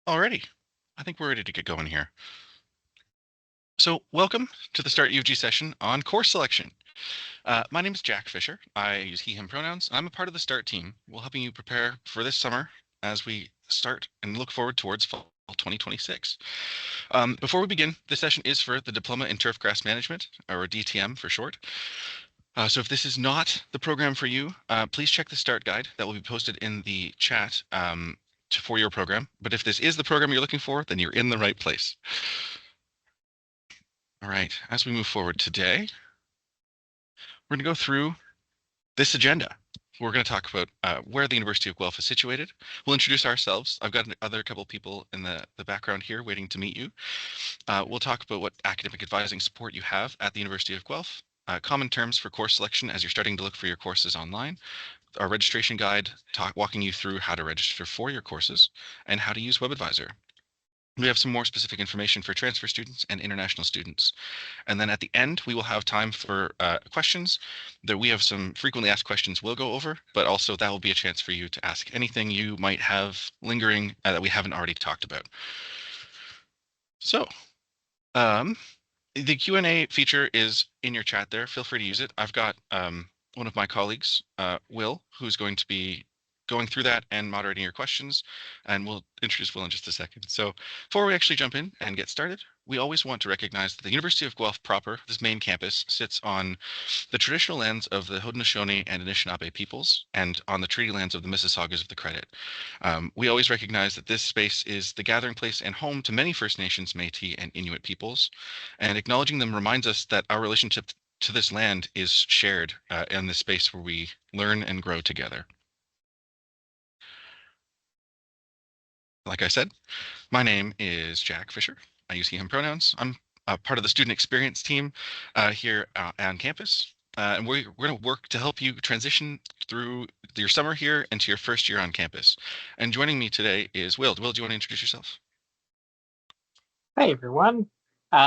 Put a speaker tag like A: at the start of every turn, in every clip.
A: Alrighty, I think we're ready to get going here. So welcome to the Start UG session on course selection. My name is Jack Fisher. I use he, him pronouns. I'm a part of the START team. We're helping you prepare for this summer as we start and look forward towards fall 2026. Before we begin, this session is for the Diploma in Turfgrass Management, or DTM for short. So if this is not the program for you, please check the START guide that will be posted in the chat for your program. But if this is the program you're looking for, then you're in the right place. All right, as we move forward today, we're going to go through this agenda. We're going to talk about where the University of Guelph is situated. We'll introduce ourselves. I've got other couple of people in the background here waiting to meet you. We'll talk about what academic advising support you have at the University of Guelph, common terms for course selection as you're starting to look for your courses online, our registration guide walking you through how to register for your courses, and how to use WebAdvisor. We have some more specific information for transfer students and international students. And then at the end, we will have time for questions. That we have some frequently asked questions we'll go over, but also that will be a chance for you to ask anything you might have lingering that we haven't already talked about. So the Q&A feature is in your chat there. Feel free to use it. I've got one of my colleagues, Will, who's going to be going through that and moderating your questions, and we'll introduce Will in just a second. So before we actually jump in and get started, we always want to recognize that the University of Guelph proper, this main campus, sits on the traditional lands of the Haudenosaunee and Anishinaabe peoples and on the treaty lands of the Mississaugas of the Credit. We always recognize that this space is the gathering place and home to many First Nations, Métis, and Inuit peoples, and acknowledging them reminds us that our relationship to this land is shared in this space where we learn and grow together. Like I said, my name is Jack Fisher. I use he, him pronouns. I'm part of the student experience team here on campus. And we're going to work to help you transition through your summer here into your first year on campus. And joining me today is Will. Will, do you want to introduce yourself?
B: Hi, everyone.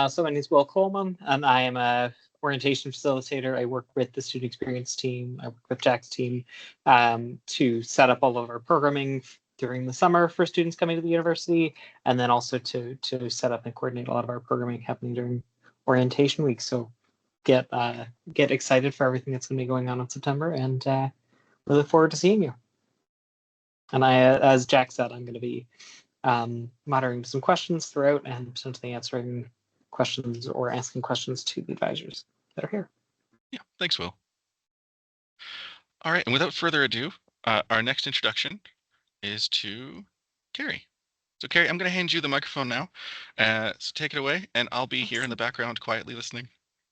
B: So my name is Will Coleman, and I am a orientation facilitator. I work with the student experience team. I work with Jack's team to set up all of our programming during the summer for students coming to the university, and then also to set up and coordinate a lot of our programming happening during orientation week. So get excited for everything that's going to be going on in September, and we look forward to seeing you. And as Jack said, I'm going to be moderating some questions throughout and potentially answering questions or asking questions to the advisors that are here.
A: Yeah, thanks, Will. All right, and without further ado, our next introduction is to Carrie. So Carrie, I'm going to hand you the microphone now. So take it away, and I'll be here in the background quietly listening.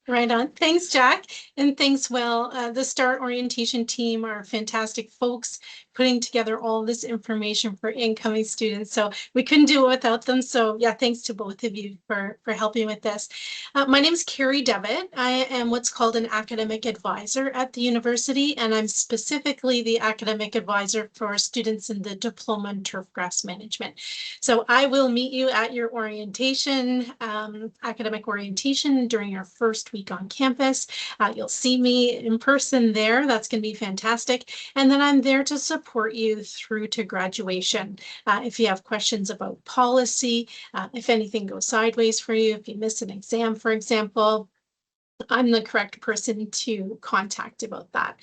C: Right on. Thanks, Jack. And thanks, Will. The START orientation team are fantastic folks putting together all this information for incoming students. So we couldn't do it without them. So yeah, thanks to both of you for helping with this. My name is Carrie Devitt. I am what's called an academic advisor at the university, and I'm specifically the academic advisor for students in the Diploma in Turfgrass Management. So I will meet you at your orientation, academic orientation during your first week on campus. You'll see me in person there. That's going to be fantastic. And then I'm there to support you through to graduation. If you have questions about policy, if anything goes sideways for you, if you miss an exam, for example, I'm the correct person to contact about that.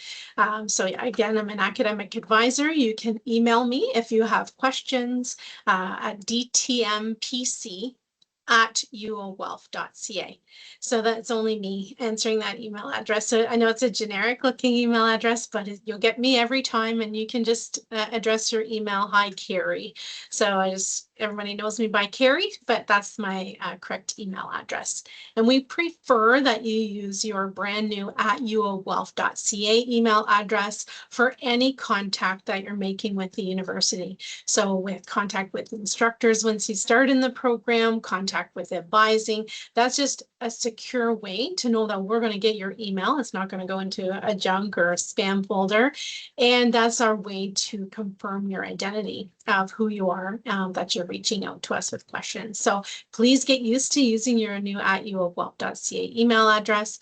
C: So yeah, again, I'm an academic advisor. You can email me if you have questions at dtmpc@uoguelph.ca. So that's only me answering that email address. So I know it's a generic looking email address, but you'll get me every time, and you can just address your email, hi Carrie. So everybody knows me by Carrie, but that's my correct email address. And we prefer that you use your brand new @uoguelph.ca email address for any contact that you're making with the university. So with contact with instructors once you start in the program, contact with advising, that's just a secure way to know that we're going to get your email. It's not going to go into a junk or a spam folder. And that's our way to confirm your identity of who you are, that you're reaching out to us with questions. So please get used to using your new @uoguelph.ca email address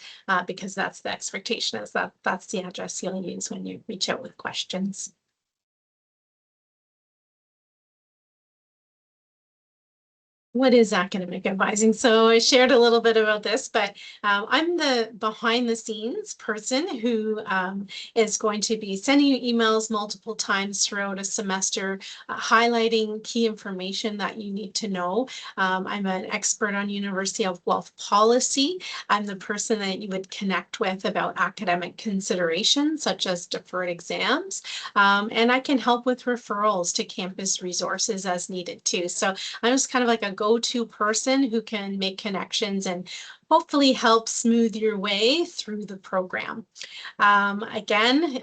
C: because that's the expectation, is that that's the address you'll use when you reach out with questions. What is academic advising? So I shared a little bit about this, but I'm the behind the scenes person who is going to be sending you emails multiple times throughout a semester, highlighting key information that you need to know. I'm an expert on University of Guelph policy. I'm the person that you would connect with about academic considerations, such as deferred exams. And I can help with referrals to campus resources as needed too. So I'm just kind of like a go-to person who can make connections and hopefully help smooth your way through the program. Again,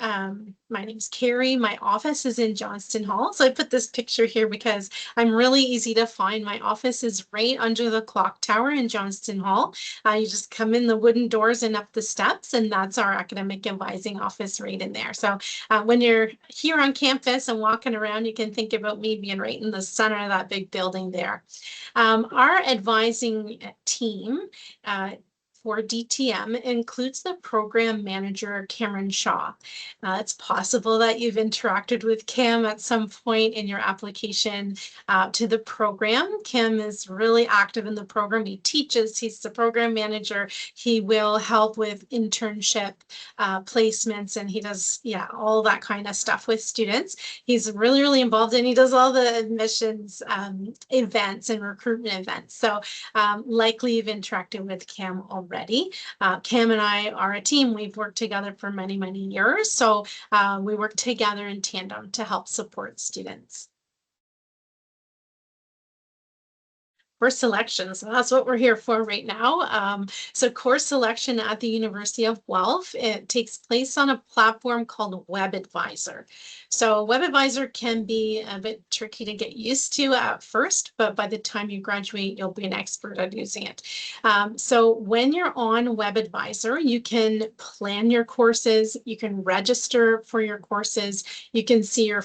C: my name's Carrie. My office is in Johnston Hall. So I put this picture here because I'm really easy to find. My office is right under the clock tower in Johnston Hall. You just come in the wooden doors and up the steps, and that's our academic advising office right in there. So when you're here on campus and walking around, you can think about me being right in the center of that big building there. Our advising team for DTM includes the program manager, Cameron Shaw. It's possible that you've interacted with Cam at some point in your application to the program. Cam is really active in the program. He teaches, he's the program manager. He will help with internship placements, and he does, all that kind of stuff with students. He's really, really involved, and he does all the admissions events and recruitment events. So likely you've interacted with Cam already. Cam and I are a team. We've worked together for many, many years. So we work together in tandem to help support students. Course selection. So that's what we're here for right now. So course selection at the University of Guelph, it takes place on a platform called WebAdvisor. So WebAdvisor can be a bit tricky to get used to at first, but by the time you graduate, you'll be an expert at using it. So when you're on WebAdvisor, you can plan your courses, you can register for your courses, you can see your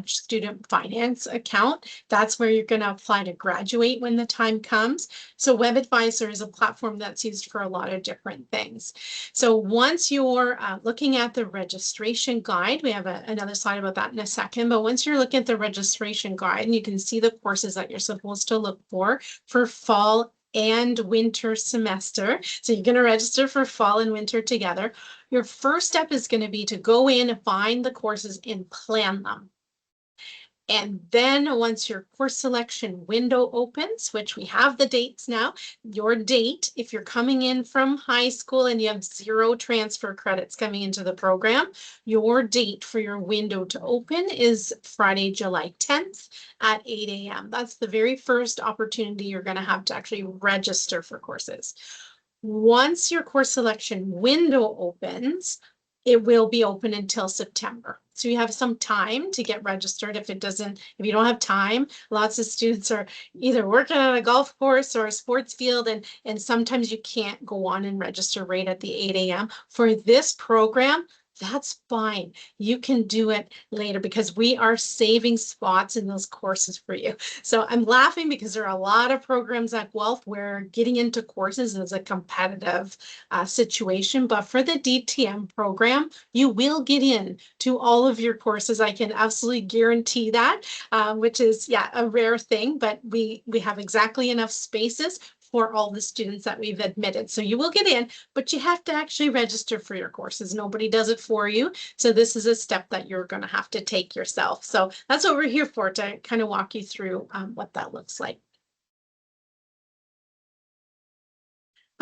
C: student finance account. That's where you're going to apply to graduate when the time comes. So WebAdvisor is a platform that's used for a lot of different things. So once you're looking at the registration guide, we have another slide about that in a second, but once you're looking at the registration guide, and you can see the courses that you're supposed to look for fall and winter semester. So you're going to register for fall and winter together. Your first step is going to be to go in and find the courses and plan them. And then once your course selection window opens, which we have the dates now, your date, if you're coming in from high school and you have 0 transfer credits coming into the program, your date for your window to open is Friday, July 10th at 8 a.m. That's the very first opportunity you're going to have to actually register for courses. Once your course selection window opens, it will be open until September. So you have some time to get registered. If you don't have time, lots of students are either working on a golf course or a sports field, and sometimes you can't go on and register right at the 8 a.m. For this program, that's fine. You can do it later because we are saving spots in those courses for you. So I'm laughing because there are a lot of programs at Guelph where getting into courses is a competitive situation. But for the DTM program, you will get in to all of your courses. I can absolutely guarantee that, which is, a rare thing, but we have exactly enough spaces for all the students that we've admitted. So you will get in, but you have to actually register for your courses. Nobody does it for you. So this is a step that you're going to have to take yourself. So that's what we're here for, to kind of walk you through what that looks like.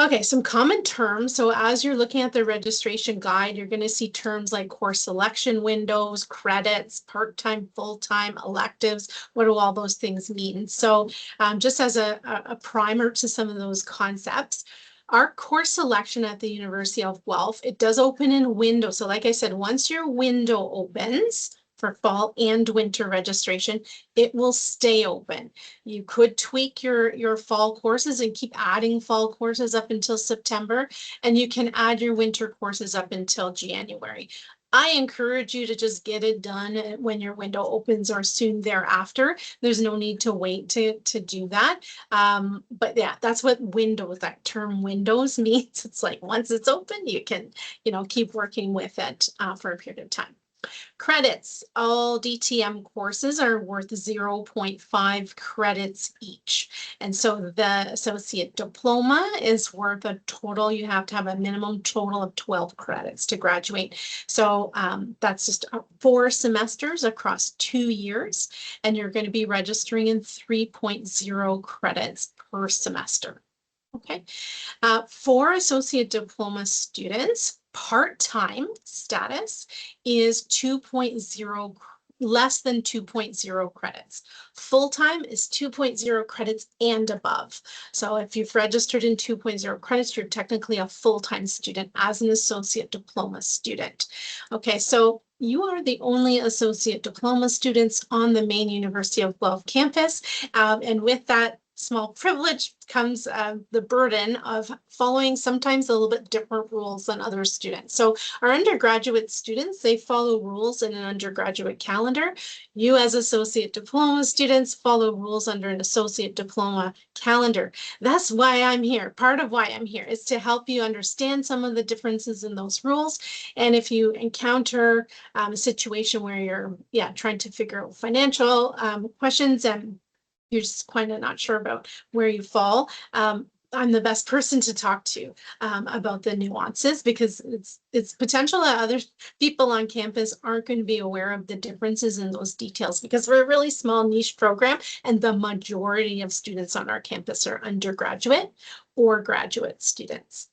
C: Okay, some common terms. So as you're looking at the registration guide, you're going to see terms like course selection windows, credits, part-time, full-time, electives. What do all those things mean? So just as a primer to some of those concepts, our course selection at the University of Guelph, it does open in window. So like I said, once your window opens for fall and winter registration, it will stay open. You could tweak your fall courses and keep adding fall courses up until September, and you can add your winter courses up until January. I encourage you to just get it done when your window opens or soon thereafter. There's no need to wait to do that. But yeah, that's what windows, that term windows means. It's like once it's open, you can, keep working with it for a period of time. Credits. All DTM courses are worth 0.5 credits each. And so the associate diploma is worth a total, you have to have a minimum total of 12 credits to graduate. So that's just 4 semesters across 2 years, and you're going to be registering in 3.0 credits per semester. Okay. For associate diploma students, part-time status is 2.0, less than 2.0 credits. Full-time is 2.0 credits and above. So if you've registered in 2.0 credits, you're technically a full-time student as an associate diploma student. Okay, so you are the only associate diploma students on the main University of Guelph campus. And with that small privilege comes the burden of following sometimes a little bit different rules than other students. So our undergraduate students, they follow rules in an undergraduate calendar. You as associate diploma students follow rules under an associate diploma calendar. That's why I'm here. Part of why I'm here is to help you understand some of the differences in those rules. And if you encounter a situation where you're trying to figure out financial questions and you're just kind of not sure about where you fall, I'm the best person to talk to about the nuances, because it's potential that other people on campus aren't going to be aware of the differences in those details, because we're a really small niche program and the majority of students on our campus are undergraduate or graduate students.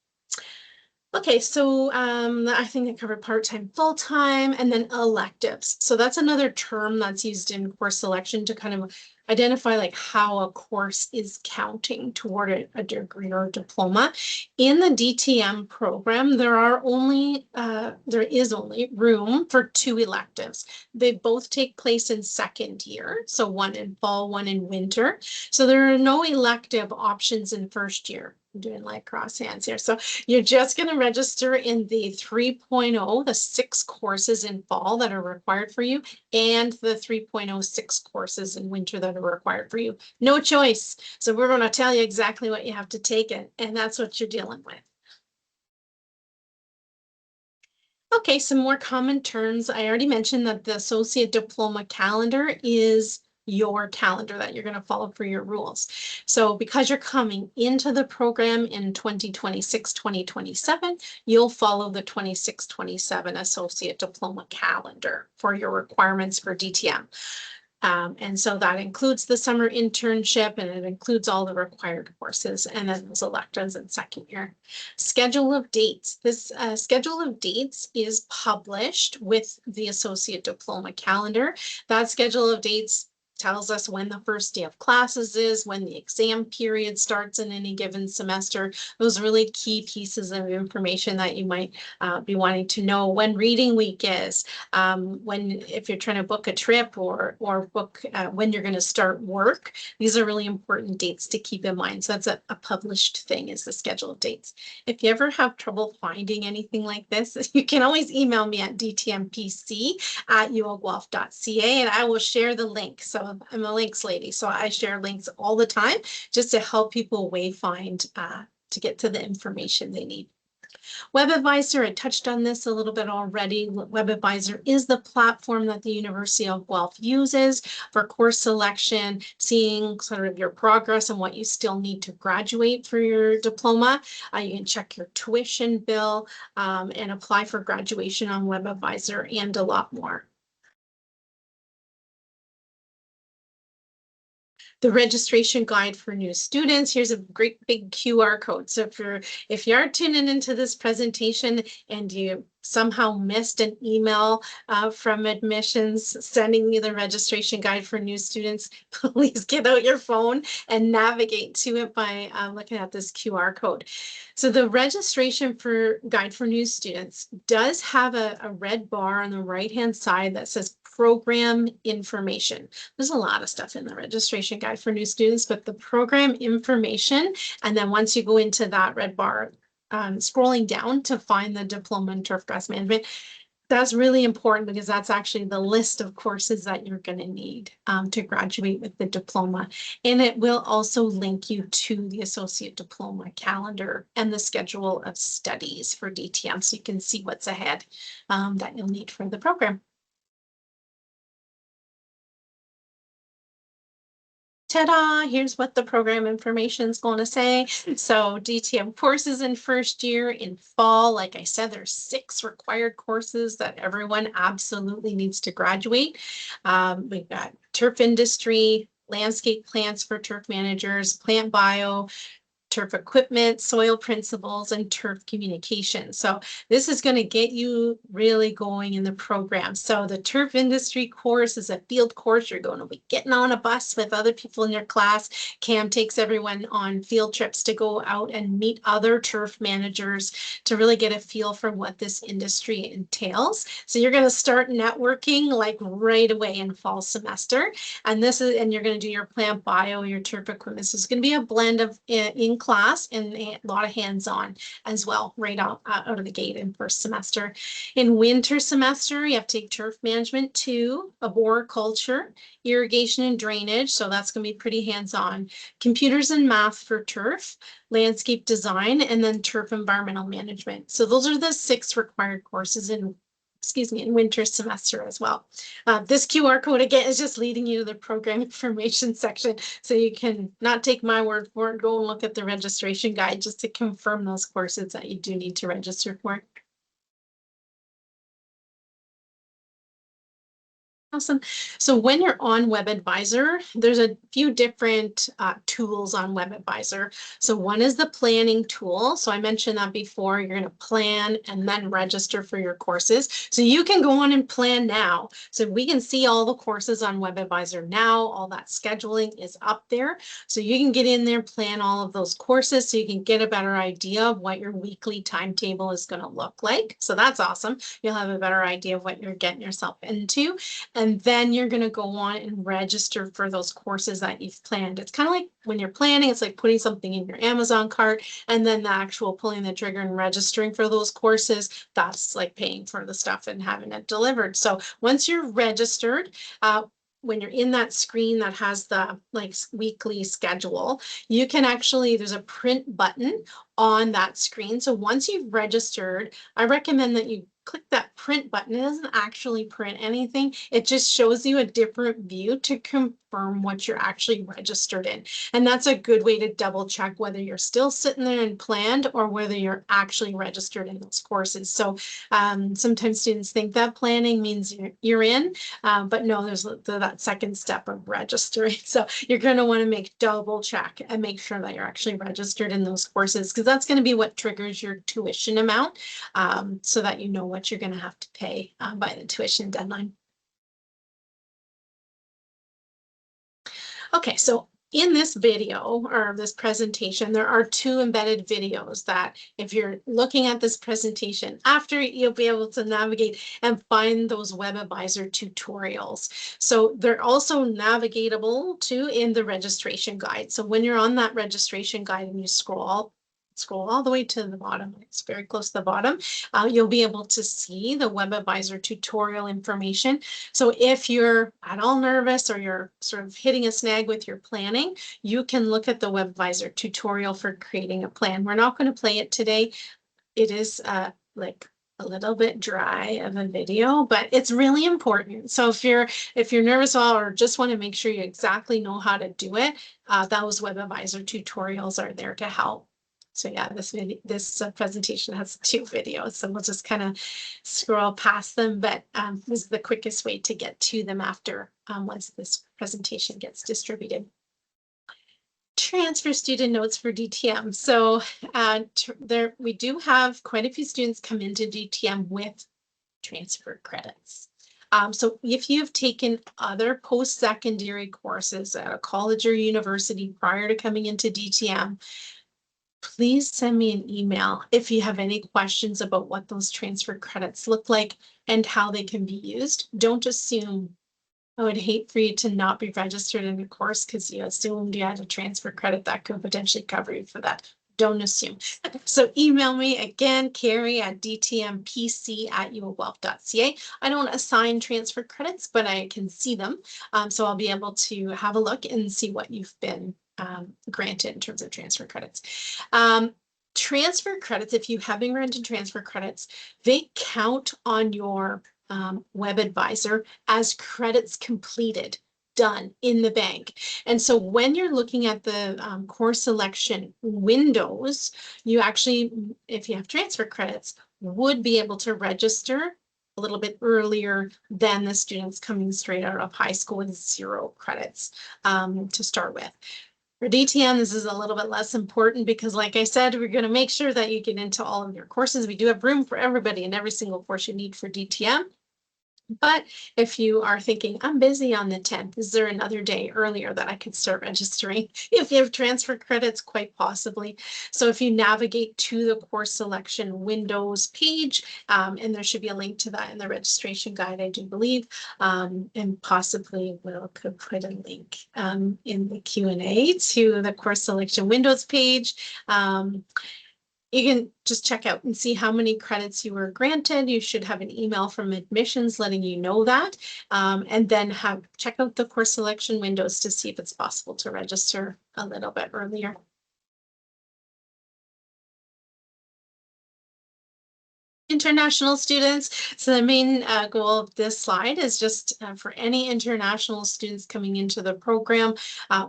C: Okay, so I think I covered part-time, full-time, and then electives. So that's another term that's used in course selection to kind of identify like how a course is counting toward a degree or a diploma. In the DTM program, there is only room for 2 electives. They both take place in second year, so one in fall, one in winter. So there are no elective options in first year. I'm doing like cross hands here. So you're just going to register in the 3.0, the 6 courses in fall that are required for you, and the 3.06 courses in winter that are required for you. No choice. So we're going to tell you exactly what you have to take it, and that's what you're dealing with. Okay, some more common terms. I already mentioned that the associate diploma calendar is your calendar that you're going to follow for your rules. So because you're coming into the program in 2026-2027, you'll follow the 26-27 associate diploma calendar for your requirements for DTM. And so that includes the summer internship, and it includes all the required courses, and then those electives in second year. Schedule of dates. This schedule of dates is published with the associate diploma calendar. That schedule of dates tells us when the first day of classes is, when the exam period starts in any given semester. Those really key pieces of information that you might be wanting to know. When reading week is, if you're trying to book a trip or book when you're going to start work. These are really important dates to keep in mind. So that's a published thing, is the schedule of dates. If you ever have trouble finding anything like this, you can always email me at dtmpc@uoguelph.ca, and I will share the link. So I'm a links lady, so I share links all the time just to help people wayfind to get to the information they need. WebAdvisor, I touched on this a little bit already. WebAdvisor is the platform that the University of Guelph uses for course selection, seeing sort of your progress and what you still need to graduate for your diploma. You can check your tuition bill and apply for graduation on WebAdvisor, and a lot more. The registration guide for new students. Here's a great big QR code. So if you are tuning into this presentation and you somehow missed an email from admissions sending you the registration guide for new students, please get out your phone and navigate to it by looking at this QR code. So the registration guide for new students does have a red bar on the right-hand side that says program information. There's a lot of stuff in the registration guide for new students, but the program information, and then once you go into that red bar, scrolling down to find the diploma in turfgrass management, that's really important, because that's actually the list of courses that you're going to need to graduate with the diploma. And it will also link you to the associate diploma calendar and the schedule of studies for DTM, so you can see what's ahead that you'll need for the program. ta-da, here's what the program information is going to say. So DTM courses in first year in fall, like I said, there's 6 required courses that everyone absolutely needs to graduate. We've got turf industry, landscape plants for turf managers, plant bio, turf equipment, soil principles, and turf communication. So this is going to get you really going in the program. So the turf industry course is a field course. You're going to be getting on a bus with other people in your class. Cam takes everyone on field trips to go out and meet other turf managers to really get a feel for what this industry entails. So you're going to start networking like right away in fall semester. And you're going to do your plant bio, your turf equipment. So it's going to be a blend of in class and a lot of hands-on as well, right out of the gate in first semester. In winter semester, you have to take turf management 2, arboriculture, irrigation and drainage. So that's going to be pretty hands-on. Computers and math for turf, landscape design, and then turf environmental management. So those are the 6 required courses in winter semester as well. This QR code again is just leading you to the program information section. So you can not take my word for it, go and look at the registration guide just to confirm those courses that you do need to register for. Awesome. So when you're on WebAdvisor, there's a few different tools on WebAdvisor. So one is the planning tool. So I mentioned that before. You're going to plan and then register for your courses. So you can go on and plan now. So we can see all the courses on WebAdvisor now. All that scheduling is up there. So you can get in there, plan all of those courses so you can get a better idea of what your weekly timetable is going to look like. So that's awesome. You'll have a better idea of what you're getting yourself into. And then you're going to go on and register for those courses that you've planned. It's kind of like when you're planning, it's like putting something in your Amazon cart, and then the actual pulling the trigger and registering for those courses, that's like paying for the stuff and having it delivered. So once you're registered, when you're in that screen that has the like weekly schedule, you can actually, there's a print button on that screen. So once you've registered, I recommend that you click that print button. It doesn't actually print anything. It just shows you a different view to confirm what you're actually registered in. And that's a good way to double check whether you're still sitting there and planned or whether you're actually registered in those courses. So sometimes students think that planning means you're in, but no, there's that second step of registering. So you're going to want to make double check and make sure that you're actually registered in those courses, because that's going to be what triggers your tuition amount, so that you know what you're going to have to pay by the tuition deadline. Okay, so in this video or this presentation, there are 2 embedded videos that if you're looking at this presentation after, you'll be able to navigate and find those WebAdvisor tutorials. So they're also navigatable too in the registration guide. So when you're on that registration guide and you scroll all the way to the bottom, it's very close to the bottom, you'll be able to see the WebAdvisor tutorial information. So if you're at all nervous or you're sort of hitting a snag with your planning, you can look at the WebAdvisor tutorial for creating a plan. We're not going to play it today. It is like a little bit dry of a video, but it's really important. So if you're nervous or just want to make sure you exactly know how to do it, those WebAdvisor tutorials are there to help. So yeah, this presentation has 2 videos, so we'll just kind of scroll past them, but this is the quickest way to get to them after once this presentation gets distributed. Transfer student notes for DTM. So we do have quite a few students come into DTM with transfer credits. So if you've taken other post-secondary courses at a college or university prior to coming into DTM, please send me an email if you have any questions about what those transfer credits look like and how they can be used. Don't assume. I would hate for you to not be registered in a course because you assumed you had a transfer credit that could potentially cover you for that. Don't assume. So email me again, Carrie at dtmpc@uofguelph.ca. I don't assign transfer credits, but I can see them. So I'll be able to have a look and see what you've been granted in terms of transfer credits. Transfer credits, if you have been granted transfer credits, they count on your WebAdvisor as credits completed done in the bank. And so when you're looking at the course selection windows, you actually, if you have transfer credits, would be able to register a little bit earlier than the students coming straight out of high school with 0 credits to start with. For DTM, this is a little bit less important because, like I said, we're going to make sure that you get into all of your courses. We do have room for everybody in every single course you need for DTM. But if you are thinking, I'm busy on the 10th, is there another day earlier that I could start registering? If you have transfer credits, quite possibly. So if you navigate to the course selection windows page, and there should be a link to that in the registration guide, I do believe, and possibly we'll could put a link in the Q&A to the course selection windows page. You can just check out and see how many credits you were granted. You should have an email from admissions letting you know that, and then check out the course selection windows to see if it's possible to register a little bit earlier. International students. So the main goal of this slide is just for any international students coming into the program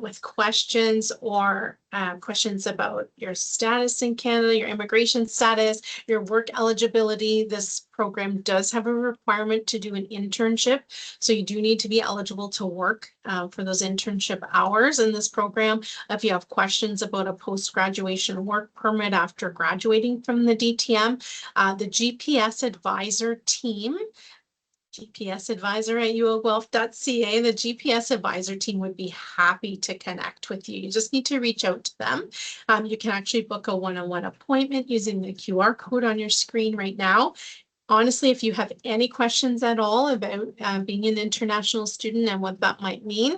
C: with questions or questions about your status in Canada, your immigration status, your work eligibility. This program does have a requirement to do an internship. So you do need to be eligible to work for those internship hours in this program. If you have questions about a post-graduation work permit after graduating from the DTM, the GPS advisor team, GPS advisor at uofguelph.ca, the GPS advisor team would be happy to connect with you. You just need to reach out to them. You can actually book a one-on-one appointment using the QR code on your screen right now. Honestly, if you have any questions at all about being an international student and what that might mean,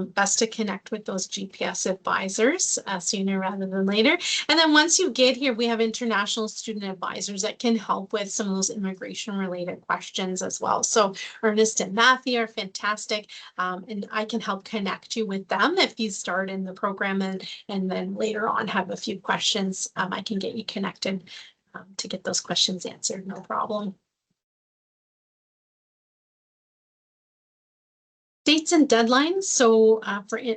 C: best to connect with those GPS advisors sooner rather than later. And then once you get here, we have international student advisors that can help with some of those immigration related questions as well. So Ernest and Matthew are fantastic, and I can help connect you with them if you start in the program and then later on have a few questions. I can get you connected to get those questions answered, no problem. Dates and deadlines. So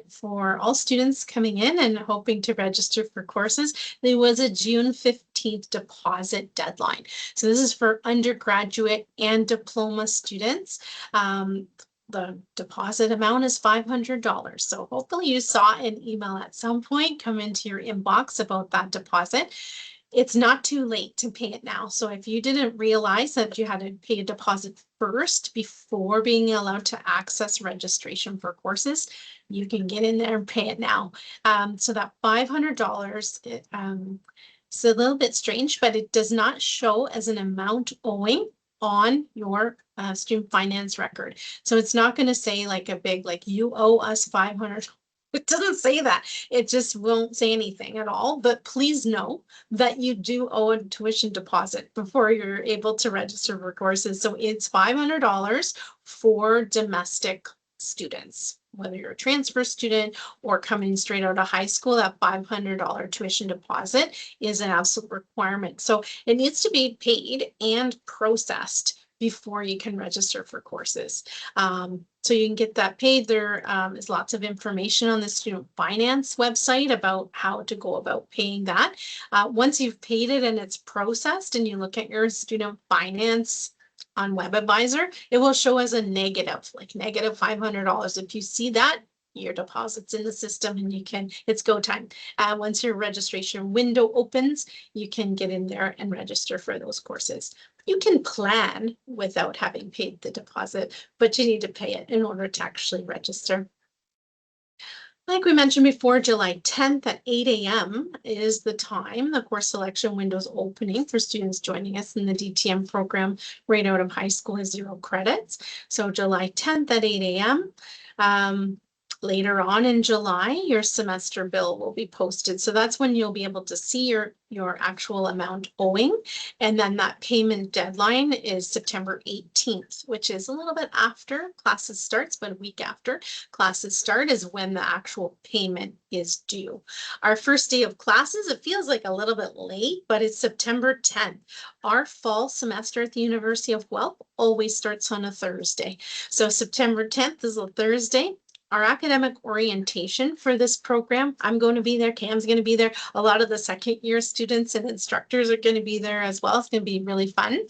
C: for all students coming in and hoping to register for courses, there was a June 15th deposit deadline. So this is for undergraduate and diploma students. The deposit amount is $500. So hopefully you saw an email at some point come into your inbox about that deposit. It's not too late to pay it now. So if you didn't realize that you had to pay a deposit first before being allowed to access registration for courses, you can get in there and pay it now. So that $500, it's a little bit strange, but it does not show as an amount owing on your student finance record. So it's not going to say like a big, like you owe us $500. It doesn't say that. It just won't say anything at all. But please know that you do owe a tuition deposit before you're able to register for courses. So it's $500 for domestic students, whether you're a transfer student or coming straight out of high school. That $500 tuition deposit is an absolute requirement. So it needs to be paid and processed before you can register for courses. So you can get that paid. There is lots of information on the student finance website about how to go about paying that. Once you've paid it and it's processed and you look at your student finance on WebAdvisor, it will show as a negative, like negative $500. If you see that, your deposit's in the system and you can, it's go time. Once your registration window opens, you can get in there and register for those courses. You can plan without having paid the deposit, but you need to pay it in order to actually register. Like we mentioned before, July 10th at 8 a.m. is the time the course selection window is opening for students joining us in the DTM program right out of high school is 0 credits. So July 10th at 8 a.m. Later on in July, your semester bill will be posted. So that's when you'll be able to see your actual amount owing. And then that payment deadline is September 18th, which is a little bit after classes starts, but a week after classes start is when the actual payment is due. Our first day of classes, it feels like a little bit late, but it's September 10th. Our fall semester at the University of Guelph always starts on a Thursday. So September 10th is a Thursday. our academic orientation for this program, I'm going to be there, Cam's going to be there. A lot of the second year students and instructors are going to be there as well. It's going to be really fun.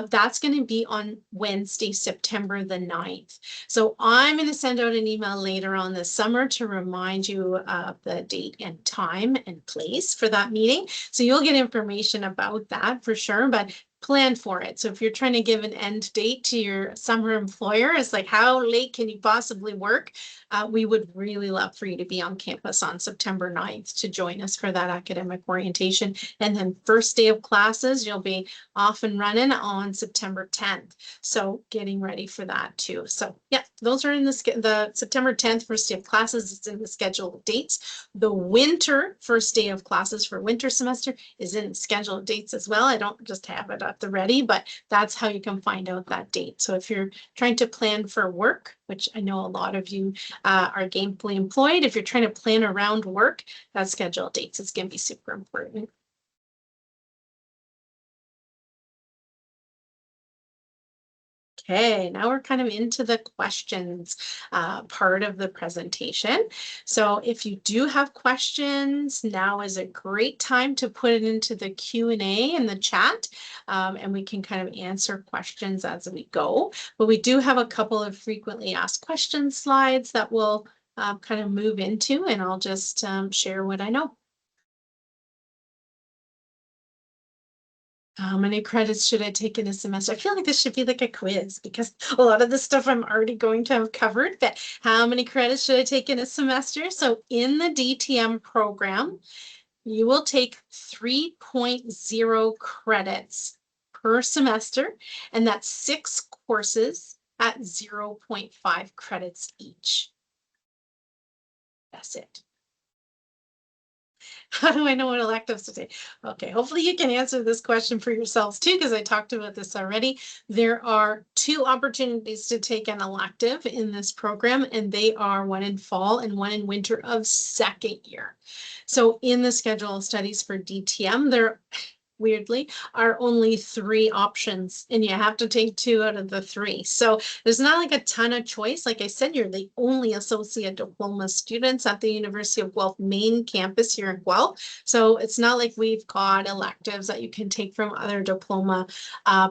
C: That's going to be on Wednesday, September the 9th. So I'm going to send out an email later on this summer to remind you of the date and time and place for that meeting. So you'll get information about that for sure, but plan for it. So if you're trying to give an end date to your summer employer, it's like, how late can you possibly work? We would really love for you to be on campus on September 9th to join us for that academic orientation. And then first day of classes, you'll be off and running on September 10th. So getting ready for that too. So yeah, those are in the September 10th first day of classes. It's in the scheduled dates. The winter first day of classes for winter semester is in scheduled dates as well. I don't just have it at the ready, but that's how you can find out that date. So if you're trying to plan for work, which I know a lot of you are gainfully employed, if you're trying to plan around work, that scheduled dates is going to be super important. Okay, now we're kind of into the questions part of the presentation. So if you do have questions, now is a great time to put it into the Q&A in the chat, and we can kind of answer questions as we go. But we do have a couple of frequently asked questions slides that we'll kind of move into, and I'll just share what I know. How many credits should I take in a semester? I feel like this should be like a quiz because a lot of the stuff I'm already going to have covered, but how many credits should I take in a semester? So in the DTM program, you will take 3.0 credits per semester, and that's 6 courses at 0.5 credits each. That's it. How do I know what electives to take? Okay, hopefully you can answer this question for yourselves too, because I talked about this already. There are 2 opportunities to take an elective in this program, and they are one in fall and one in winter of second year. So in the schedule of studies for DTM, there weirdly are only 3 options, and you have to take 2 out of the 3. So there's not like a ton of choice. Like I said, you're the only associate diploma students at the University of Guelph main campus here in Guelph. So it's not like we've got electives that you can take from other diploma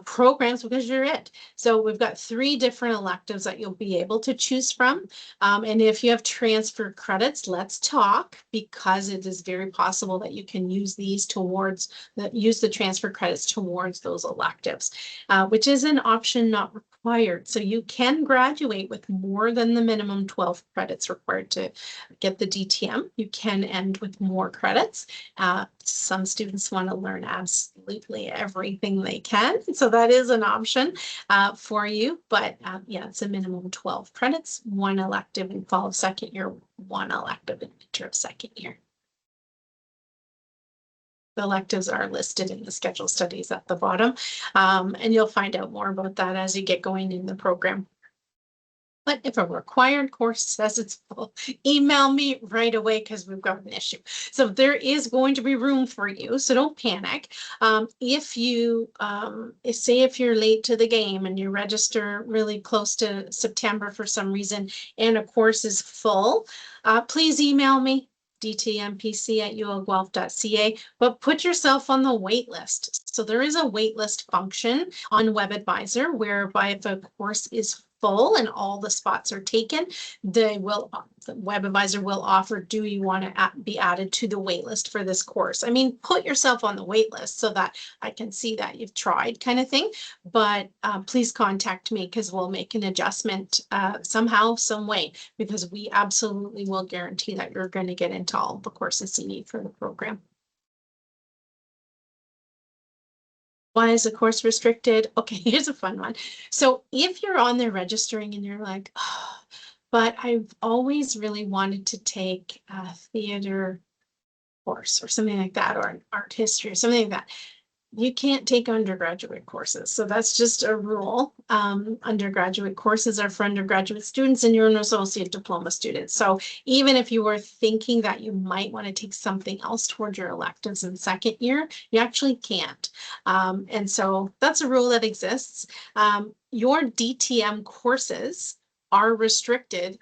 C: programs because you're it. So we've got 3 different electives that you'll be able to choose from. And if you have transfer credits, let's talk, because it is very possible that you can use these towards the transfer credits towards those electives, which is an option not required. So you can graduate with more than the minimum 12 credits required to get the DTM. You can end with more credits. Some students want to learn absolutely everything they can. So that is an option for you. But yeah, it's a minimum 12 credits, 1 elective in fall of second year, 1 elective in winter of second year. The electives are listed in the schedule studies at the bottom, and you'll find out more about that as you get going in the program. But if a required course says it's full, email me right away because we've got an issue. So there is going to be room for you, so don't panic. If you're late to the game and you register really close to September for some reason and a course is full, please email me. dtmpc@ulguelph.ca, but put yourself on the wait list. So there is a wait list function on WebAdvisor whereby if a course is full and all the spots are taken, the WebAdvisor will offer, do you want to be added to the wait list for this course? I mean, put yourself on the wait list so that I can see that you've tried, kind of thing. But please contact me because we'll make an adjustment somehow, some way, because we absolutely will guarantee that you're going to get into all the courses you need for the program. Why is the course restricted? Okay, here's a fun one. So if you're on there registering and you're like, oh, but I've always really wanted to take a theater course or something like that, or an art history or something like that, you can't take undergraduate courses. So that's just a rule. Undergraduate courses are for undergraduate students and you're an associate diploma student. So even if you were thinking that you might want to take something else towards your electives in second year, you actually can't. And so that's a rule that exists. Your DTM courses are restricted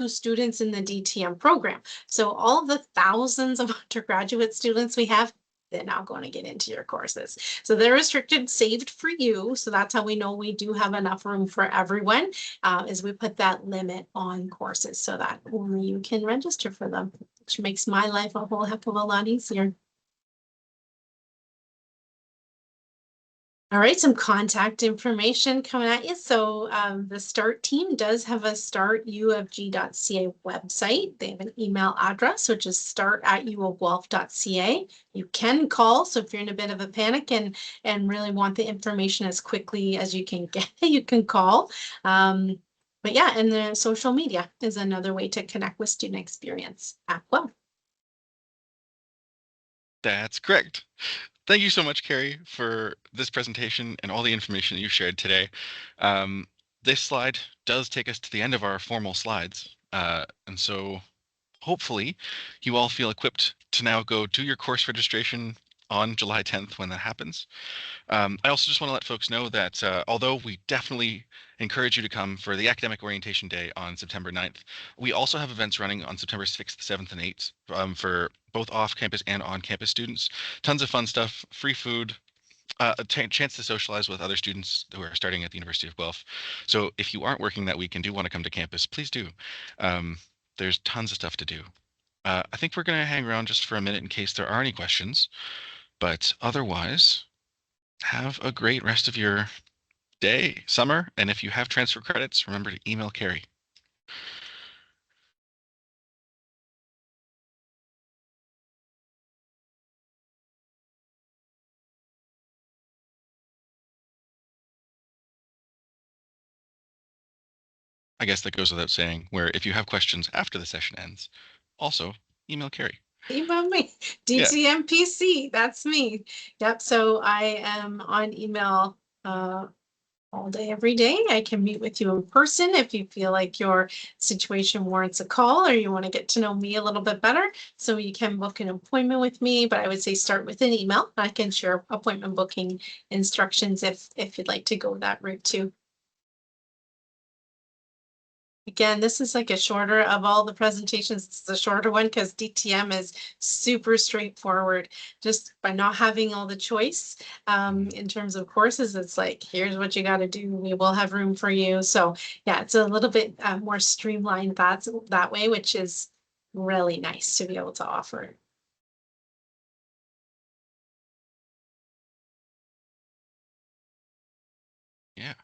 C: to students in the DTM program. So all the thousands of undergraduate students we have, they're now going to get into your courses. So they're restricted, saved for you. So that's how we know we do have enough room for everyone, is we put that limit on courses so that only you can register for them, which makes my life a whole heck of a lot easier. All right, some contact information coming at you. So the START team does have a startufg.ca website. They have an email address, which is start@uofguelph.ca. You can call. So if you're in a bit of a panic and really want the information as quickly as you can get, you can call. But yeah, and the social media is another way to connect with student experience at Guelph.
A: That's correct. Thank you so much, Carrie, for this presentation and all the information that you shared today. This slide does take us to the end of our formal slides. And so hopefully you all feel equipped to now go do your course registration on July 10th when that happens. I also just want to let folks know that although we definitely encourage you to come for the Academic Orientation Day on September 9th, we also have events running on September 6th, 7th, and 8th for both off-campus and on-campus students. Tons of fun stuff, free food, a chance to socialize with other students who are starting at the University of Guelph. So if you aren't working that week and do want to come to campus, please do. There's tons of stuff to do. I think we're going to hang around just for a minute in case there are any questions, but otherwise, have a great rest of your day, summer, and if you have transfer credits, remember to email Carrie. I guess that goes without saying, where if you have questions after the session ends, also email Carrie.
C: Email me, DTM PC, that's me. Yep, so I am on email all day, every day. I can meet with you in person if you feel like your situation warrants a call or you want to get to know me a little bit better. So you can book an appointment with me, but I would say start with an email. I can share appointment booking instructions if you'd like to go that route too. Again, this is like a shorter of all the presentations. It's the shorter one because DTM is super straightforward. Just by not having all the choice in terms of courses, it's like, here's what you got to do. We will have room for you. So yeah, it's a little bit more streamlined that way, which is really nice to be able to offer.
A: Yeah.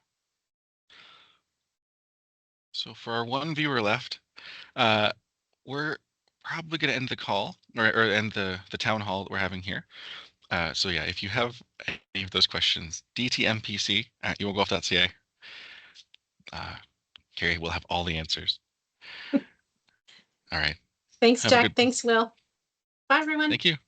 A: So for our one viewer left, we're probably going to end the call or end the town hall that we're having here. So yeah, if you have any of those questions, dtmpc@uofguelph.ca. Carrie will have all the answers. All right.
C: Thanks, Jack. Thanks, Will. Bye, everyone.
A: Thank you.